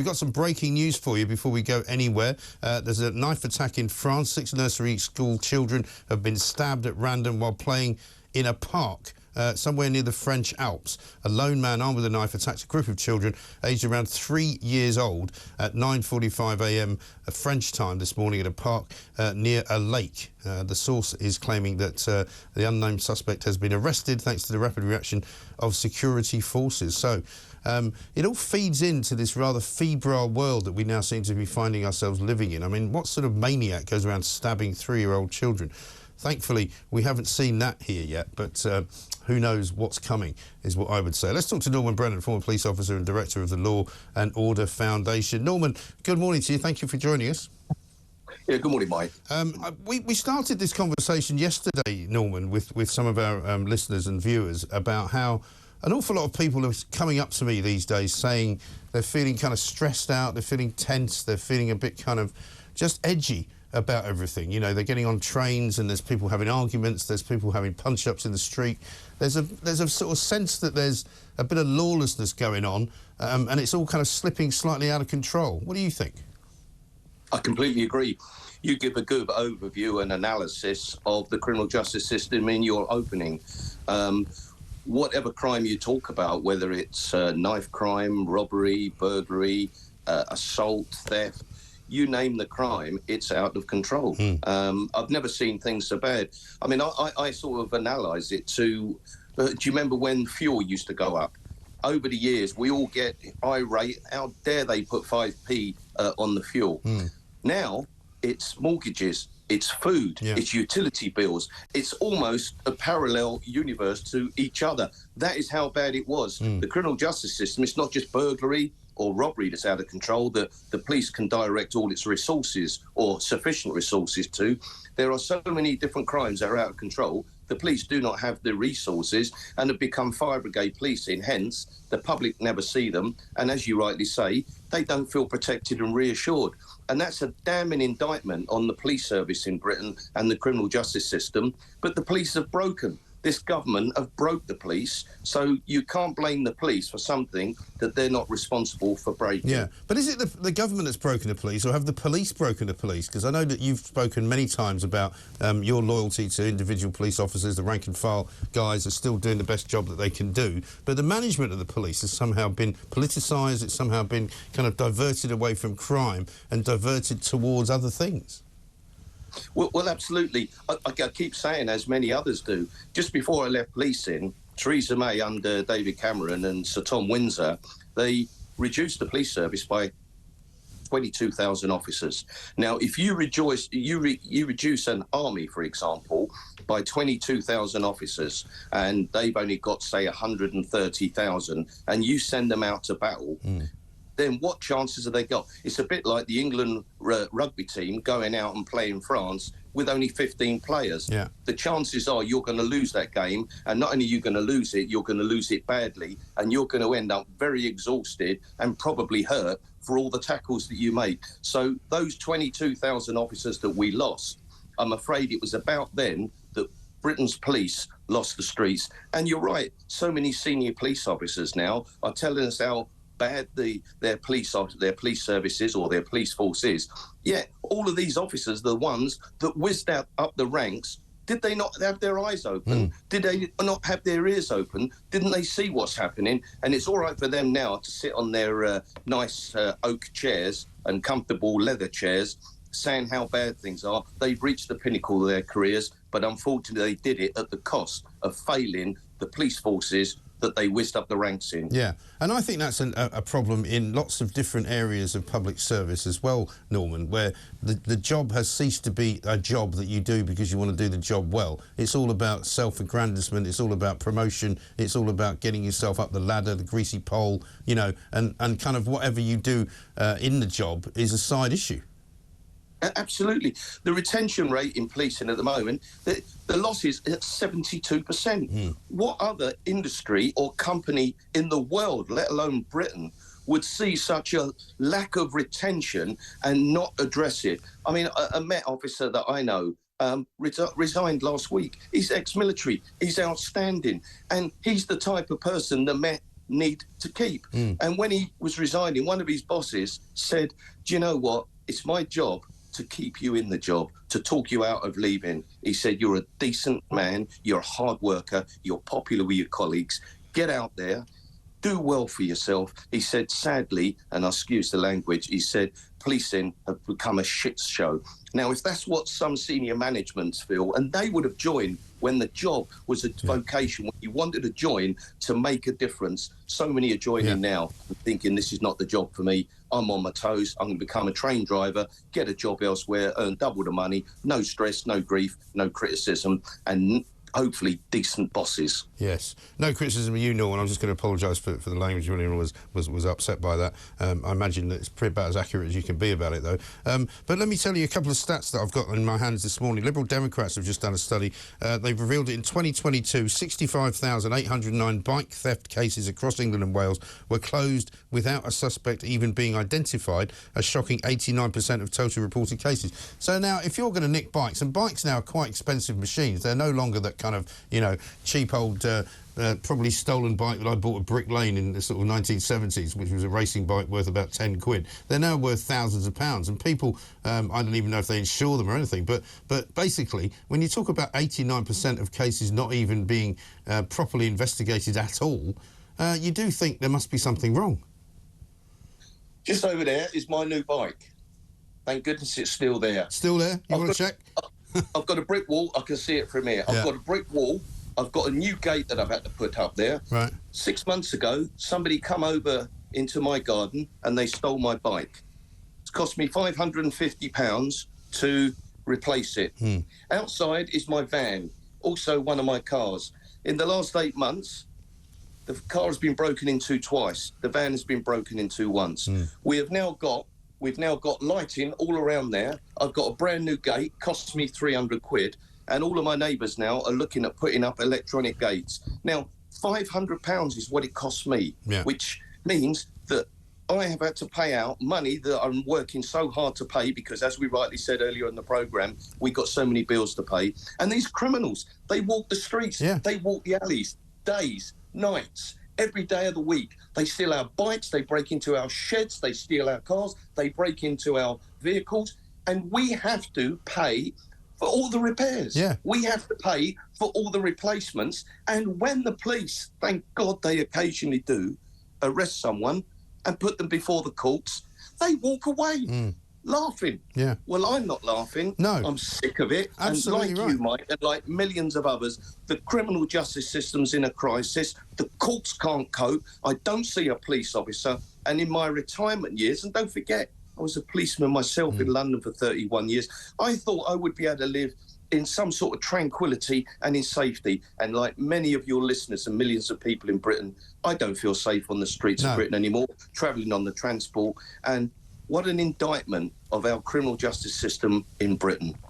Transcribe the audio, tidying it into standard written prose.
got some breaking news for you before we go anywhere. There's a knife attack in France. 6 nursery school children have been stabbed at random while playing in a park somewhere near the French Alps. A lone man armed with a knife attacked a group of children aged around 3 years old at 9:45 a.m. French time this morning at a park near a lake. The source is claiming that the unnamed suspect has been arrested thanks to the rapid reaction of security forces. So it all feeds into this rather febrile world that we now seem to be finding ourselves living in. I mean, what sort of maniac goes around stabbing 3-year-old children? Thankfully, we haven't seen that here yet, but who knows what's coming, is what I would say. Let's talk to Norman Brennan, former police officer and director of the Law and Order Foundation. Norman, good morning to you. Thank you for joining us. Yeah, good morning, Mike. We started this conversation yesterday, Norman, with some of our listeners and viewers about how an awful lot of people are coming up to me these days saying they're feeling kind of stressed out, they're feeling tense, they're feeling a bit kind of just edgy about everything. You know, they're getting on trains and there's people having arguments, there's people having punch-ups in the street. There's a sort of sense that there's a bit of lawlessness going on, and it's all kind of slipping slightly out of control. What do you think? I completely agree. You give a good overview and analysis of the criminal justice system in your opening. Whatever crime you talk about, whether it's knife crime, robbery, burglary, assault, theft, you name the crime, it's out of control. I've never seen things so bad. I mean, I sort of analyse it to, do you remember when fuel used to go up? Over the years, we all get irate. How dare they put 5p on the fuel? Now, it's mortgages, it's food, it's utility bills. It's almost a parallel universe to each other. That is how bad it was. The criminal justice system, it's not just burglary or robbery that's out of control that the police can direct all its resources or sufficient resources to. There are so many different crimes that are out of control. The police do not have the resources and have become fire brigade policing. Hence, the public never see them. And as you rightly say, they don't feel protected and reassured. And that's a damning indictment on the police service in Britain and the criminal justice system. But the police have broken. This government have broke the police, so you can't blame the police for something that they're not responsible for breaking. Yeah, but is it the government that's broken the police, or have the police broken the police? Because I know that you've spoken many times about your loyalty to individual police officers. The rank and file guys are still doing the best job that they can do, but the management of the police has somehow been politicised, it's somehow been kind of diverted away from crime and diverted towards other things. Well, absolutely. I keep saying, as many others do, just before I left policing, Theresa May under David Cameron and Sir Tom Windsor, they reduced the police service by 22,000 officers. Now, if you reduce an army, for example, by 22,000 officers, and they've only got, say, 130,000, and you send them out to battle, then what chances have they got? It's a bit like the England rugby team going out and playing France with only 15 players. Yeah. The chances are you're going to lose that game, and not only are you going to lose it, you're going to lose it badly, and you're going to end up very exhausted and probably hurt for all the tackles that you make. So those 22,000 officers that we lost, I'm afraid it was about then that Britain's police lost the streets. And you're right, so many senior police officers now are telling us how bad their police services or their police force is. Yet all of these officers, the ones that whizzed up the ranks, did they not have their eyes open? Did they not have their ears open? Didn't they see what's happening? And it's all right for them now to sit on their nice oak chairs and comfortable leather chairs saying how bad things are. They've reached the pinnacle of their careers, but unfortunately they did it at the cost of failing the police forces that they whizzed up the ranks in. Yeah, and I think that's a problem in lots of different areas of public service as well, Norman, where the job has ceased to be a job that you do because you want to do the job well. It's all about self-aggrandizement, it's all about promotion, it's all about getting yourself up the ladder, the greasy pole, you know, and kind of whatever you do in the job is a side issue. Absolutely. The retention rate in policing at the moment, the loss is at 72%. What other industry or company in the world, let alone Britain, would see such a lack of retention and not address it? I mean, a Met officer that I know resigned last week. He's ex-military. He's outstanding. And he's the type of person the Met need to keep. And when he was resigning, one of his bosses said, do you know what? It's my job to keep you in the job, to talk you out of leaving. He said, you're a decent man, you're a hard worker, you're popular with your colleagues, get out there, do well for yourself. He said, sadly, and I excuse the language, he said, policing have become a shit show. Now, if that's what some senior managements feel, and they would have joined when the job was a vocation, when you wanted to join to make a difference, so many are joining now thinking this is not the job for me. I'm on my toes. I'm going to become a train driver, get a job elsewhere, earn double the money, no stress, no grief, no criticism, and hopefully decent bosses. Yes. No criticism of you, Norman. I'm just going to apologise for the language. William was upset by that. I imagine that it's pretty about as accurate as you can be about it, though. But let me tell you a couple of stats that I've got in my hands this morning. Liberal Democrats have just done a study. They've revealed that in 2022, 65,809 bike theft cases across England and Wales were closed without a suspect even being identified, a shocking 89% of total reported cases. So now, if you're going to nick bikes, and bikes now are quite expensive machines, they're no longer that kind of, you know, cheap old, probably stolen bike that I bought at Brick Lane in the sort of 1970s, which was a racing bike worth about 10 quid. They're now worth thousands of pounds, and people, I don't even know if they insure them or anything, but basically, when you talk about 89% of cases not even being properly investigated at all, you do think there must be something wrong. Just over there is my new bike. Thank goodness it's still there. Still there? You want to check? I've got a brick wall. I can see it from here. I've got a brick wall. I've got a new gate that I've had to put up there. Right. 6 months ago, somebody come over into my garden and they stole my bike. It's cost me £550 to replace it. Outside is my van, also one of my cars. In the last 8 months, the car has been broken into twice. The van has been broken into once. We've now got lighting all around there. I've got a brand new gate, costs me 300 quid, and all of my neighbours now are looking at putting up electronic gates. Now, £500 is what it costs me, which means that I have had to pay out money that I'm working so hard to pay because, as we rightly said earlier in the programme, we got so many bills to pay. And these criminals, they walk the streets, they walk the alleys, days, nights, every day of the week. They steal our bikes, they break into our sheds, they steal our cars, they break into our vehicles, and we have to pay for all the repairs. We have to pay for all the replacements. And when the police, thank God they occasionally do, arrest someone and put them before the courts, they walk away laughing. Well, I'm not laughing. No. I'm sick of it. Absolutely and like you, Mike, and like millions of others, the criminal justice system's in a crisis. The courts can't cope. I don't see a police officer. And in my retirement years, and don't forget, I was a policeman myself in London for 31 years. I thought I would be able to live in some sort of tranquility and in safety. And like many of your listeners and millions of people in Britain, I don't feel safe on the streets of Britain anymore, travelling on the transport. And what an indictment of our criminal justice system in Britain.